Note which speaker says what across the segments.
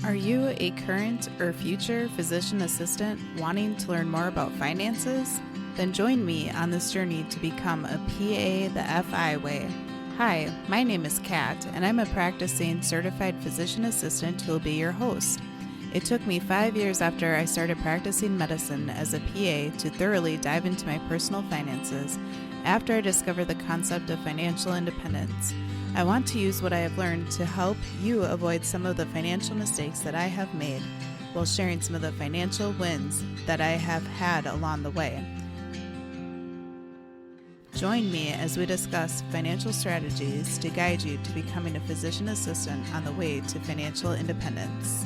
Speaker 1: Are you a current or future physician assistant wanting to learn more about finances? Then join me on this journey to become a PA the FI way. Hi, my name is Kat, and I'm a practicing certified physician assistant who will be your host. It took me 5 years after I started practicing medicine as a PA to thoroughly dive into my personal finances after I discovered the concept of financial independence. I want to use what I have learned to help you avoid some of the financial mistakes that I have made while sharing some of the financial wins that I have had along the way. Join me as we discuss financial strategies to guide you to becoming a physician assistant on the way to financial independence.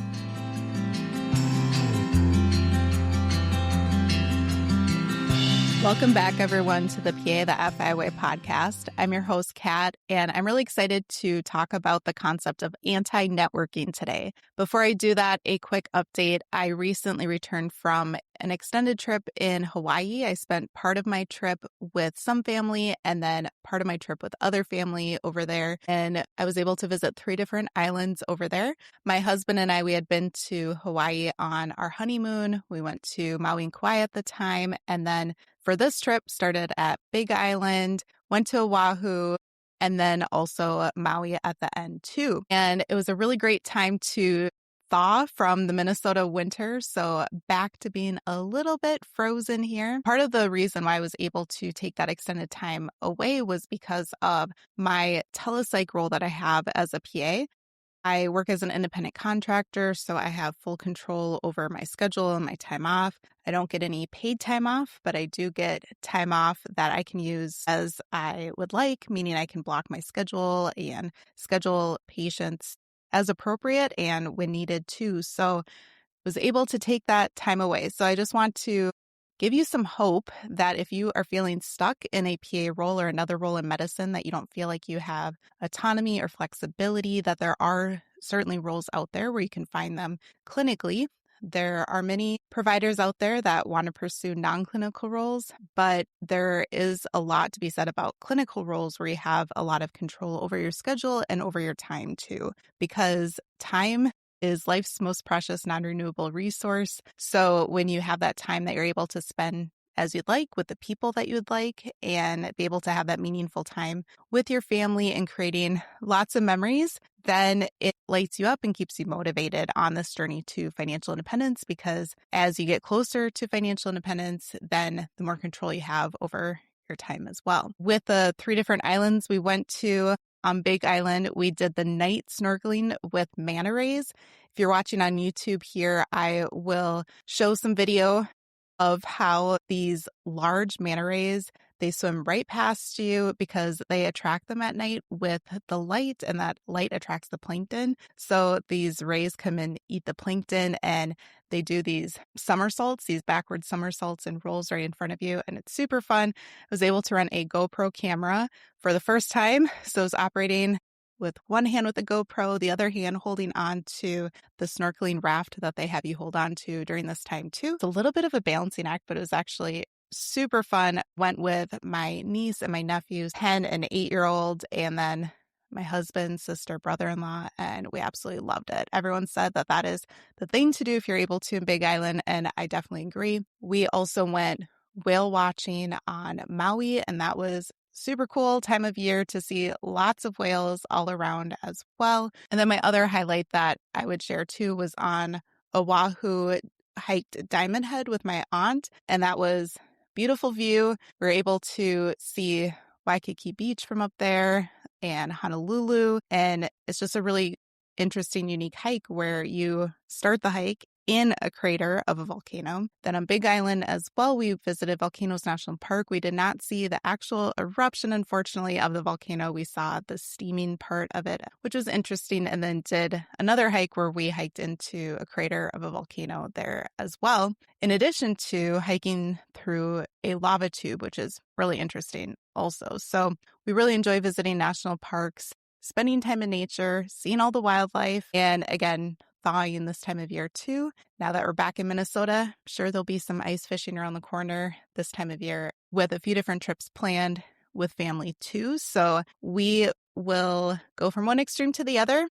Speaker 1: Welcome back, everyone, to the PA the FI Way podcast. I'm your host, Kat, and I'm really excited to talk about the concept of anti-networking today. Before I do that, a quick update. I recently returned from an extended trip in Hawaii. I spent part of my trip with some family and then part of my trip with other family over there. And I was able to visit 3 different islands over there. My husband and I, we had been to Hawaii on our honeymoon. We went to Maui and Kauai at the time. And then for this trip, started at Big Island, went to Oahu, and then also Maui at the end too. And it was a really great time to thaw from the Minnesota winter, so back to being a little bit frozen here. Part of the reason why I was able to take that extended time away was because of my telepsych role that I have as a PA. I work as an independent contractor, so I have full control over my schedule and my time off. I don't get any paid time off, but I do get time off that I can use as I would like, meaning I can block my schedule and schedule patients as appropriate and when needed too. So was able to take that time away. So I just want to give you some hope that if you are feeling stuck in a PA role or another role in medicine, that you don't feel like you have autonomy or flexibility, that there are certainly roles out there where you can find them clinically. There are many providers out there that want to pursue non-clinical roles, but there is a lot to be said about clinical roles where you have a lot of control over your schedule and over your time too, because time is life's most precious non-renewable resource. So when you have that time that you're able to spend as you'd like with the people that you'd like and be able to have that meaningful time with your family and creating lots of memories, then it lights you up and keeps you motivated on this journey to financial independence, because as you get closer to financial independence, then the more control you have over your time as well. With the 3 different islands we went to, on Big Island, we did the night snorkeling with manta rays. If you're watching on YouTube here, I will show some video of how these large manta rays, they swim right past you because they attract them at night with the light, and that light attracts the plankton. So these rays come and eat the plankton, and they do these somersaults, these backward somersaults and rolls right in front of you. And it's super fun. I was able to run a GoPro camera for the first time. So I was operating with one hand with the GoPro, the other hand holding on to the snorkeling raft that they have you hold on to during this time too. It's a little bit of a balancing act, but it was actually super fun. Went with my niece and my nephews, 10 and 8-year-old, and then my husband, sister, brother-in-law, and we absolutely loved it. Everyone said that that is the thing to do if you're able to in Big Island, and I definitely agree. We also went whale watching on Maui, and that was super cool time of year to see lots of whales all around as well. And then my other highlight that I would share too was on Oahu, hiked Diamond Head with my aunt, and that was beautiful view. We were able to see Waikiki Beach from up there and Honolulu, and it's just a really interesting, unique hike where you start the hike in a crater of a volcano. Then on Big Island as well, we visited Volcanoes National Park. We did not see the actual eruption, unfortunately, of the volcano. We saw the steaming part of it, which was interesting, and then did another hike where we hiked into a crater of a volcano there as well, in addition to hiking through a lava tube, which is really interesting also. So we really enjoy visiting national parks, spending time in nature, seeing all the wildlife, and again, thawing this time of year too. Now that we're back in Minnesota, I'm sure there'll be some ice fishing around the corner this time of year, with a few different trips planned with family too. So we will go from one extreme to the other.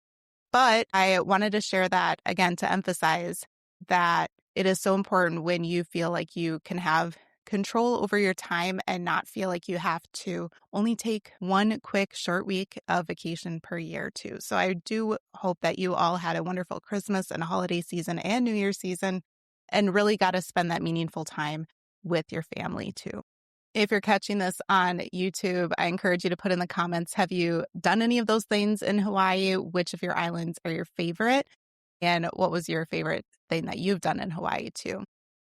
Speaker 1: But I wanted to share that again to emphasize that it is so important when you feel like you can have control over your time and not feel like you have to only take one quick short week of vacation per year too. So I do hope that you all had a wonderful Christmas and holiday season and New Year's season and really got to spend that meaningful time with your family too. If you're catching this on YouTube, I encourage you to put in the comments, have you done any of those things in Hawaii? Which of your islands are your favorite? And what was your favorite thing that you've done in Hawaii too?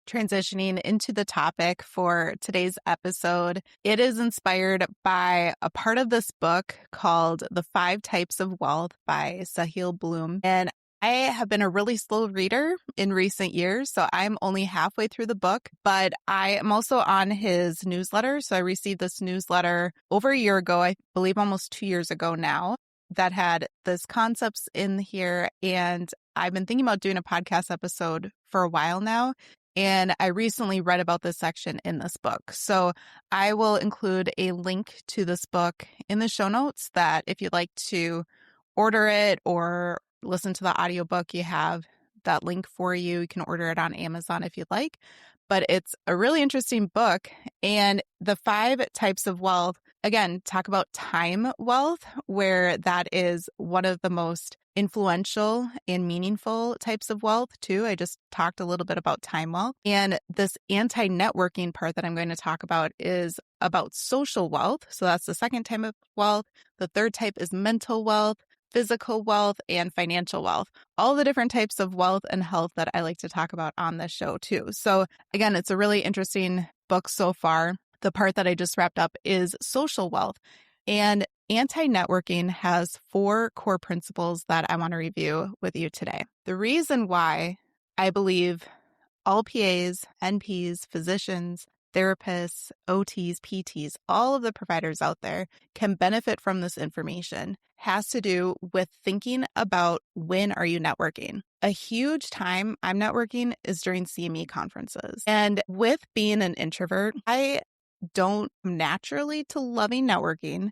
Speaker 1: Transitioning into the topic for today's episode, it is inspired by a part of this book called The 5 Types of Wealth by Sahil Bloom. And I have been a really slow reader in recent years, so I'm only halfway through the book, but I am also on his newsletter. So I received this newsletter over a year ago, I believe almost 2 years ago now, that had this concepts in here. And I've been thinking about doing a podcast episode for a while now. And I recently read about this section in this book. So I will include a link to this book in the show notes that if you'd like to order it or listen to the audiobook, you have that link for you. You can order it on Amazon if you'd like. But it's a really interesting book. And the 5 types of wealth, again, talk about time wealth, where that is one of the most influential and meaningful types of wealth too. I just talked a little bit about time wealth. And this anti-networking part that I'm going to talk about is about social wealth. So that's the second type of wealth. The third type is mental wealth, physical wealth, and financial wealth. All the different types of wealth and health that I like to talk about on this show too. So again, it's a really interesting book so far. The part that I just wrapped up is social wealth. And anti-networking has 4 core principles that I want to review with you today. The reason why I believe all PAs, NPs, physicians, therapists, OTs, PTs, all of the providers out there can benefit from this information has to do with thinking about when are you networking. A huge time I'm networking is during CME conferences. And with being an introvert, I don't naturally to loving networking.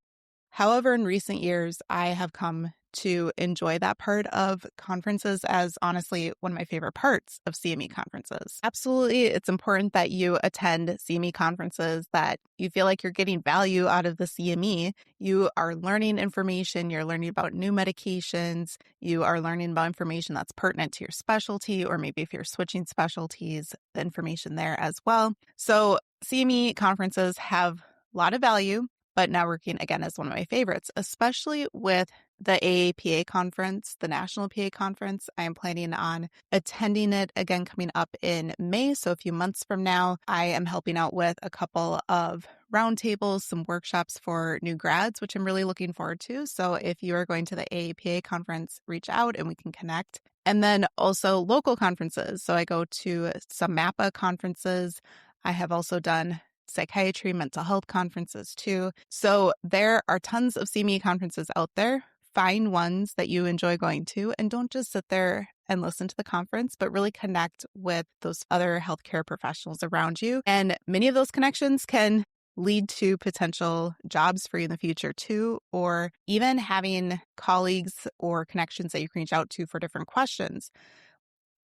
Speaker 1: However, in recent years, I have come to enjoy that part of conferences as honestly one of my favorite parts of CME conferences. Absolutely, it's important that you attend CME conferences, that you feel like you're getting value out of the CME. You are learning information, you're learning about new medications, you are learning about information that's pertinent to your specialty, or maybe if you're switching specialties, the information there as well. So CME conferences have a lot of value. But networking, again, is one of my favorites, especially with the AAPA conference, the National PA Conference. I am planning on attending it again coming up in May. So a few months from now, I am helping out with a couple of roundtables, some workshops for new grads, which I'm really looking forward to. So if you are going to the AAPA conference, reach out and we can connect. And then also local conferences. So I go to some MAPA conferences. I have also done psychiatry, mental health conferences too. So there are tons of CME conferences out there. Find ones that you enjoy going to and don't just sit there and listen to the conference, but really connect with those other healthcare professionals around you. And many of those connections can lead to potential jobs for you in the future too, or even having colleagues or connections that you can reach out to for different questions.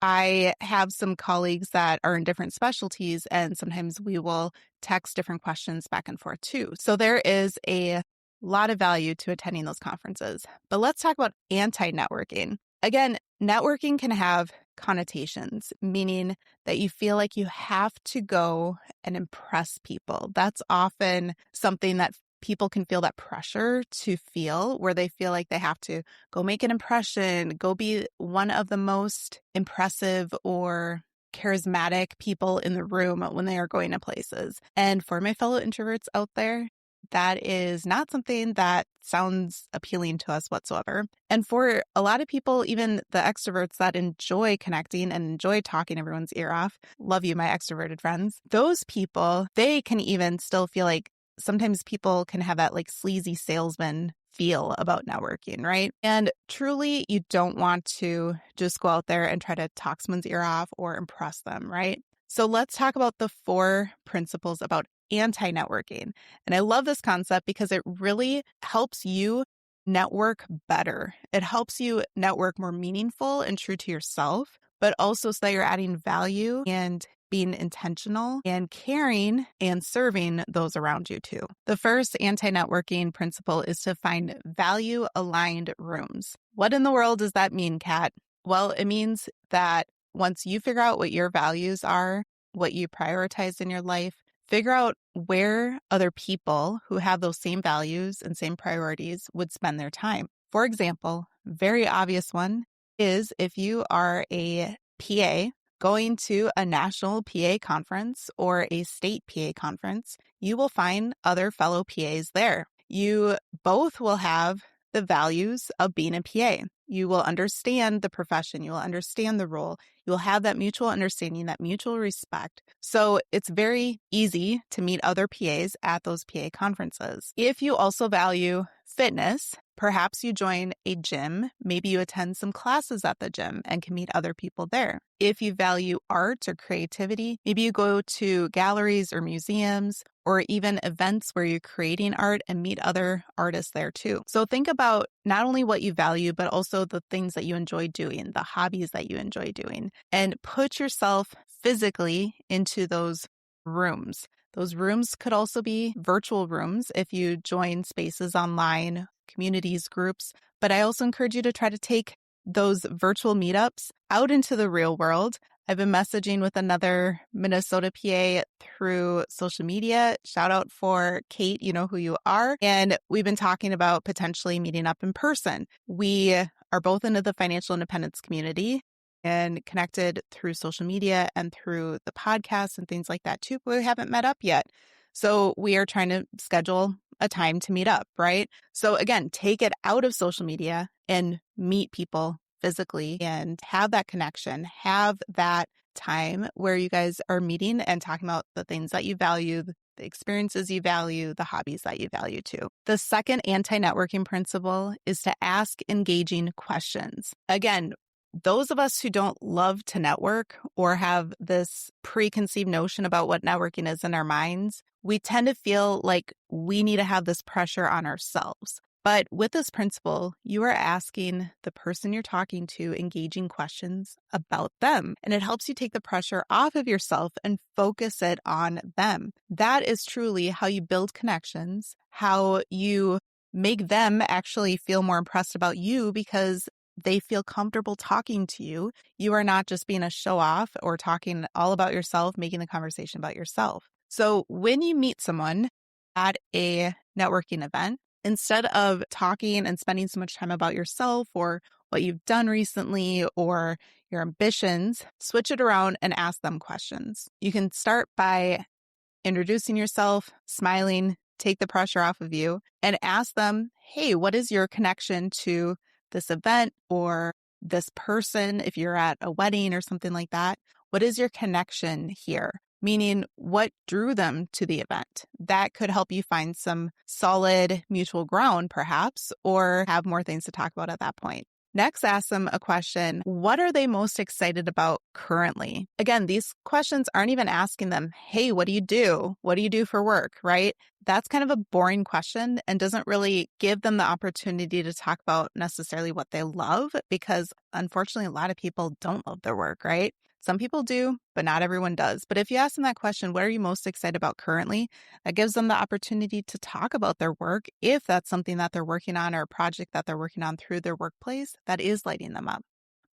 Speaker 1: I have some colleagues that are in different specialties, and sometimes we will text different questions back and forth too. So there is a lot of value to attending those conferences. But let's talk about anti-networking. Again, networking can have connotations, meaning that you feel like you have to go and impress people. That's often something that people can feel that pressure to feel, where they feel like they have to go make an impression, go be one of the most impressive or charismatic people in the room when they are going to places. And for my fellow introverts out there, that is not something that sounds appealing to us whatsoever. And for a lot of people, even the extroverts that enjoy connecting and enjoy talking everyone's ear off, love you, my extroverted friends, those people, they can even still feel like sometimes people can have that like sleazy salesman feel about networking, right? And truly, you don't want to just go out there and try to talk someone's ear off or impress them, right? So let's talk about the 4 principles about anti-networking. And I love this concept because it really helps you network better. It helps you network more meaningful and true to yourself, but also so that you're adding value and being intentional and caring and serving those around you too. The first anti-networking principle is to find value-aligned rooms. What in the world does that mean, Kat? Well, it means that once you figure out what your values are, what you prioritize in your life, figure out where other people who have those same values and same priorities would spend their time. For example, very obvious one is if you are a PA going to a national PA conference or a state PA conference, you will find other fellow PAs there. You both will have the values of being a PA. You will understand the profession. You will understand the role. You will have that mutual understanding, that mutual respect. So it's very easy to meet other PAs at those PA conferences. If you also value fitness, perhaps you join a gym. Maybe you attend some classes at the gym and can meet other people there. If you value art or creativity, maybe you go to galleries or museums or even events where you're creating art and meet other artists there too. So think about not only what you value, but also the things that you enjoy doing, the hobbies that you enjoy doing, and put yourself physically into those rooms. Those rooms could also be virtual rooms if you join spaces online, communities, groups. But I also encourage you to try to take those virtual meetups out into the real world. I've been messaging with another Minnesota PA through social media. Shout out for Kate, you know who you are. And we've been talking about potentially meeting up in person. We are both into the financial independence community and connected through social media and through the podcast and things like that too, but we haven't met up yet. So we are trying to schedule a time to meet up, right? So again, take it out of social media and meet people physically and have that connection, have that time where you guys are meeting and talking about the things that you value, the experiences you value, the hobbies that you value too. The second anti-networking principle is to ask engaging questions. Again, those of us who don't love to network or have this preconceived notion about what networking is in our minds, we tend to feel like we need to have this pressure on ourselves. But with this principle, you are asking the person you're talking to engaging questions about them, and it helps you take the pressure off of yourself and focus it on them. That is truly how you build connections, how you make them actually feel more impressed about you because they feel comfortable talking to you. You are not just being a show off or talking all about yourself, making the conversation about yourself. So when you meet someone at a networking event, instead of talking and spending so much time about yourself or what you've done recently or your ambitions, switch it around and ask them questions. You can start by introducing yourself, smiling, take the pressure off of you, and ask them, hey, what is your connection to this event or this person? If you're at a wedding or something like that, what is your connection here? Meaning, what drew them to the event? That could help you find some solid mutual ground, perhaps, or have more things to talk about at that point. Next, ask them a question. What are they most excited about currently? Again, these questions aren't even asking them, hey, what do you do? What do you do for work, right? That's kind of a boring question and doesn't really give them the opportunity to talk about necessarily what they love because unfortunately, a lot of people don't love their work, right? Some people do, but not everyone does. But if you ask them that question, what are you most excited about currently? That gives them the opportunity to talk about their work if that's something that they're working on or a project that they're working on through their workplace that is lighting them up.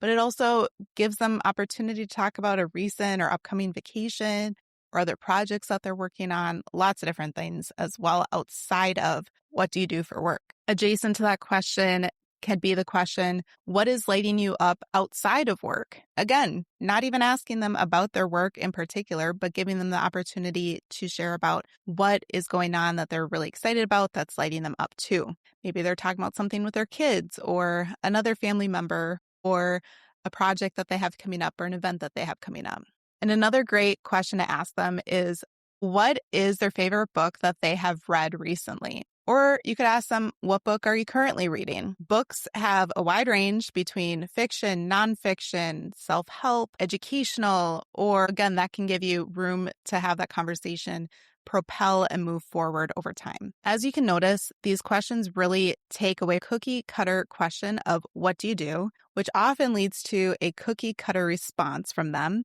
Speaker 1: But it also gives them opportunity to talk about a recent or upcoming vacation or other projects that they're working on, lots of different things as well outside of what do you do for work. Adjacent to that question can be the question, what is lighting you up outside of work? Again, not even asking them about their work in particular, but giving them the opportunity to share about what is going on that they're really excited about that's lighting them up too. Maybe they're talking about something with their kids or another family member or a project that they have coming up or an event that they have coming up. And another great question to ask them is, what is their favorite book that they have read recently? Or you could ask them, what book are you currently reading? Books have a wide range between fiction, nonfiction, self-help, educational, or again, that can give you room to have that conversation propel and move forward over time. As you can notice, these questions really take away cookie cutter question of what do you do, which often leads to a cookie cutter response from them.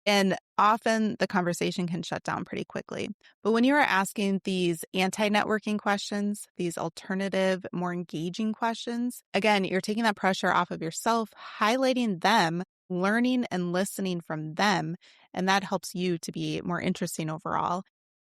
Speaker 1: And often the conversation can shut down pretty quickly. But when you are asking these anti-networking questions, these alternative, more engaging questions, again, you're taking that pressure off of yourself, highlighting them, learning and listening from them. And that helps you to be more interesting overall.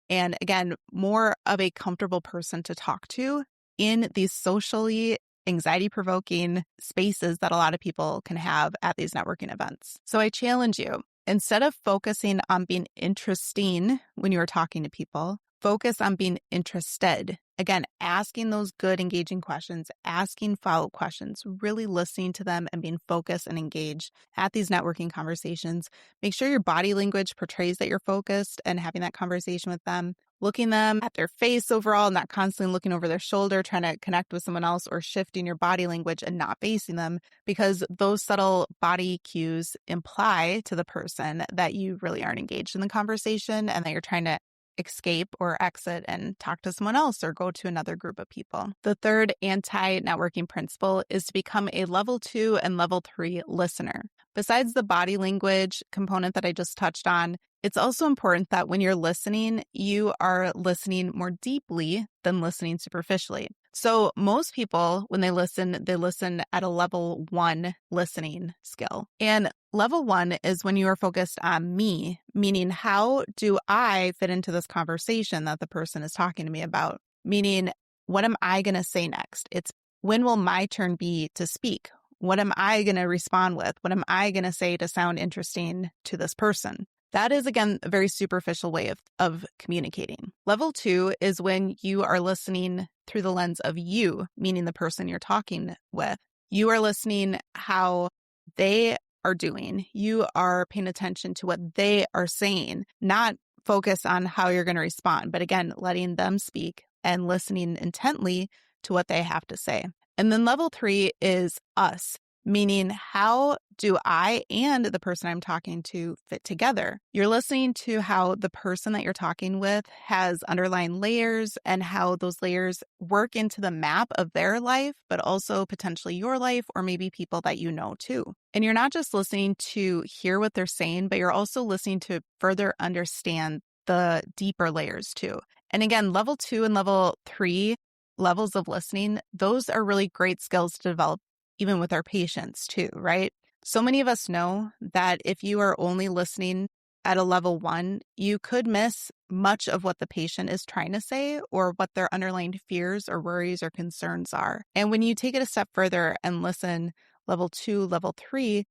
Speaker 1: And again, more of a comfortable person to talk to in these socially anxiety-provoking spaces that a lot of people can have at these networking events. So I challenge you, instead of focusing on being interesting when you're talking to people, focus on being interested. Again, asking those good, engaging questions, asking follow-up questions, really listening to them and being focused and engaged at these networking conversations. Make sure your body language portrays that you're focused and having that conversation with them. Looking them at their face overall, not constantly looking over their shoulder, trying to connect with someone else, or shifting your body language and not facing them, because those subtle body cues imply to the person that you really aren't engaged in the conversation and that you're trying to escape or exit and talk to someone else or go to another group of people. The third anti-networking principle is to become a level 2 and level 3 listener. Besides the body language component that I just touched on, it's also important that when you're listening, you are listening more deeply than listening superficially. So most people, when they listen at a level 1 listening skill. And level 1 is when you are focused on me, meaning how do I fit into this conversation that the person is talking to me about? Meaning, what am I going to say next? It's when will my turn be to speak? What am I going to respond with? What am I going to say to sound interesting to this person? That is, again, a very superficial way of communicating. Level 2 is when you are listening through the lens of you, meaning the person you're talking with. You are listening how they are doing. You are paying attention to what they are saying, not focus on how you're going to respond, but again, letting them speak and listening intently to what they have to say. And then level 3 is us, meaning how do I and the person I'm talking to fit together? You're listening to how the person that you're talking with has underlying layers and how those layers work into the map of their life, but also potentially your life or maybe people that you know too. And you're not just listening to hear what they're saying, but you're also listening to further understand the deeper layers too. And again, level 2 and level 3 levels of listening, those are really great skills to develop even with our patients too, right? So many of us know that if you are only listening at a level 1, you could miss much of what the patient is trying to say or what their underlying fears or worries or concerns are. And when you take it a step further and listen level 2, level 3,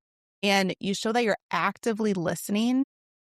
Speaker 1: and you show that you're actively listening,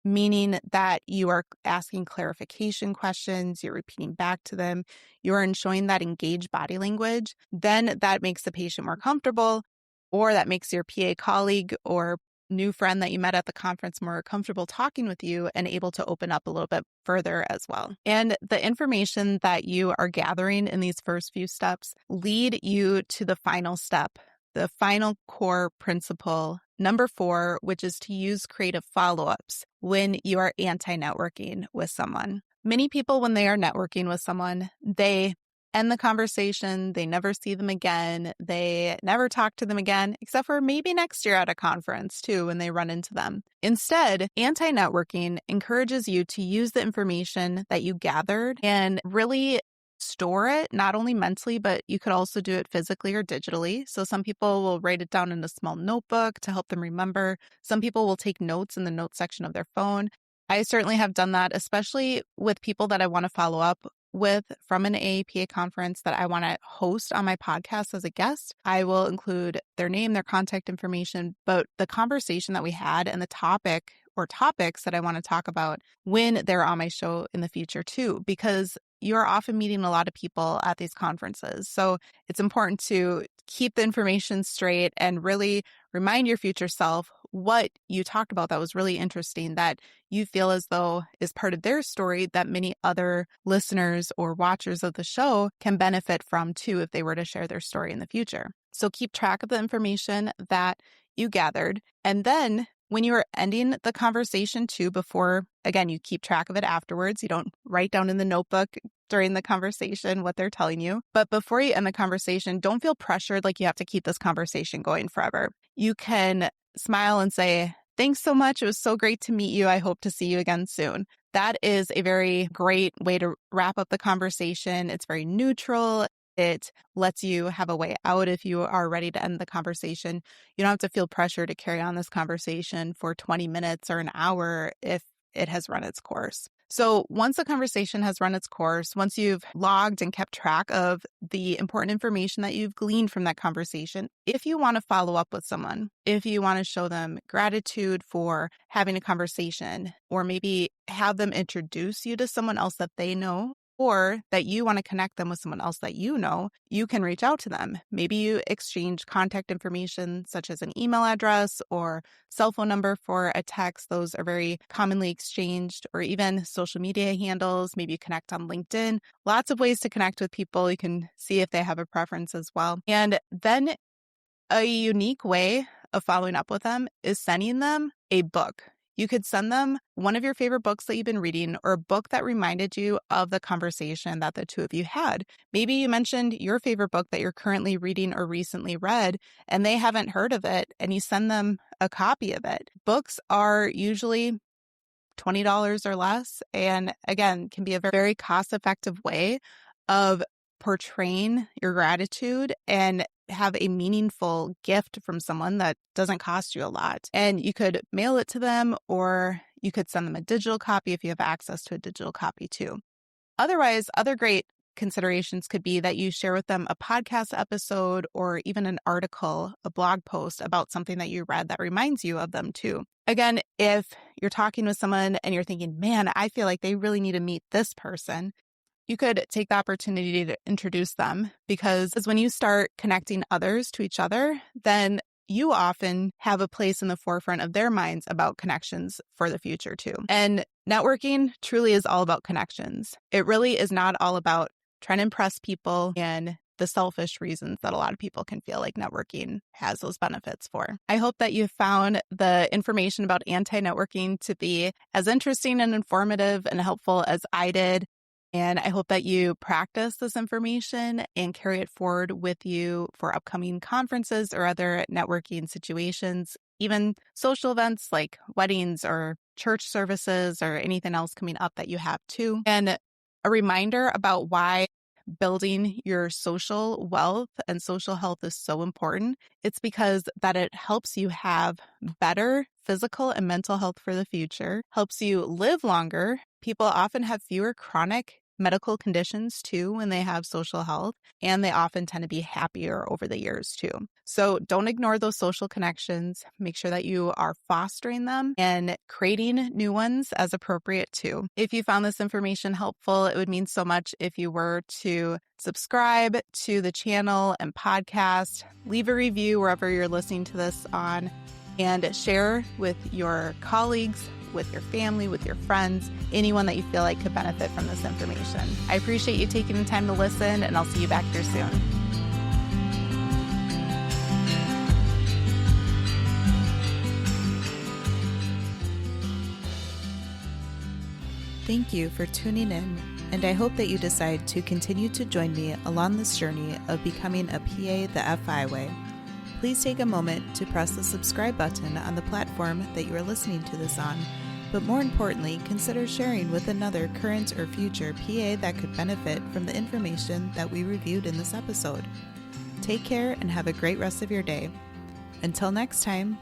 Speaker 1: meaning that you are asking clarification questions, you're repeating back to them, you are showing that engaged body language, then that makes the patient more comfortable, or that makes your PA colleague or new friend that you met at the conference more comfortable talking with you and able to open up a little bit further as well. And the information that you are gathering in these first few steps lead you to the final step, the final core principle, number 4, which is to use creative follow-ups when you are anti-networking with someone. Many people, when they are networking with someone, they end the conversation, they never see them again, they never talk to them again, except for maybe next year at a conference too when they run into them. Instead, anti-networking encourages you to use the information that you gathered and really store it, not only mentally, but you could also do it physically or digitally. So some people will write it down in a small notebook to help them remember. Some people will take notes in the notes section of their phone. I certainly have done that, especially with people that I want to follow up with from an AAPA conference that I want to host on my podcast as a guest. I will include their name, their contact information, but the conversation that we had and the topic or topics that I want to talk about when they're on my show in the future too, because you're often meeting a lot of people at these conferences. So it's important to keep the information straight and really remind your future self what you talked about that was really interesting, that you feel as though is part of their story that many other listeners or watchers of the show can benefit from too if they were to share their story in the future. So keep track of the information that you gathered and then When you are ending the conversation too, before, again, you keep track of it afterwards. You don't write down in the notebook during the conversation what they're telling you. But before you end the conversation, don't feel pressured like you have to keep this conversation going forever. You can smile and say, "Thanks so much. It was so great to meet you. I hope to see you again soon." That is a very great way to wrap up the conversation. It's very neutral. It lets you have a way out if you are ready to end the conversation. You don't have to feel pressure to carry on this conversation for 20 minutes or an hour if it has run its course. So once the conversation has run its course, once you've logged and kept track of the important information that you've gleaned from that conversation, if you want to follow up with someone, if you want to show them gratitude for having a conversation, or maybe have them introduce you to someone else that they know, or that you want to connect them with someone else that you know, you can reach out to them. Maybe you exchange contact information such as an email address or cell phone number for a text. Those are very commonly exchanged, or even social media handles. Maybe you connect on LinkedIn. Lots of ways to connect with people. You can see if they have a preference as well. And then a unique way of following up with them is sending them a book. You could send them one of your favorite books that you've been reading, or a book that reminded you of the conversation that the two of you had. Maybe you mentioned your favorite book that you're currently reading or recently read, and they haven't heard of it, and you send them a copy of it. Books are usually $20 or less, and again, can be a very cost-effective way of portraying your gratitude and have a meaningful gift from someone that doesn't cost you a lot. And you could mail it to them, or you could send them a digital copy if you have access to a digital copy too. Otherwise, other great considerations could be that you share with them a podcast episode or even an article, a blog post about something that you read that reminds you of them too. Again, if you're talking with someone and you're thinking, man, I feel like they really need to meet this person, you could take the opportunity to introduce them, because when you start connecting others to each other, then you often have a place in the forefront of their minds about connections for the future too. And networking truly is all about connections. It really is not all about trying to impress people and the selfish reasons that a lot of people can feel like networking has those benefits for. I hope that you found the information about anti-networking to be as interesting and informative and helpful as I did. And I hope that you practice this information and carry it forward with you for upcoming conferences or other networking situations, even social events like weddings or church services or anything else coming up that you have too. And a reminder about why building your social wealth and social health is so important. It's because that it helps you have better physical and mental health for the future, helps you live longer. People often have fewer chronic medical conditions too when they have social health, and they often tend to be happier over the years too. So don't ignore those social connections. Make sure that you are fostering them and creating new ones as appropriate too. If you found this information helpful, it would mean so much if you were to subscribe to the channel and podcast, leave a review wherever you're listening to this on, and share with your colleagues, with your family, with your friends, anyone that you feel like could benefit from this information. I appreciate you taking the time to listen, and I'll see you back here soon. Thank you for tuning in, and I hope that you decide to continue to join me along this journey of becoming a PA the FI way. Please take a moment to press the subscribe button on the platform that you are listening to this on, but more importantly, consider sharing with another current or future PA that could benefit from the information that we reviewed in this episode. Take care and have a great rest of your day. Until next time,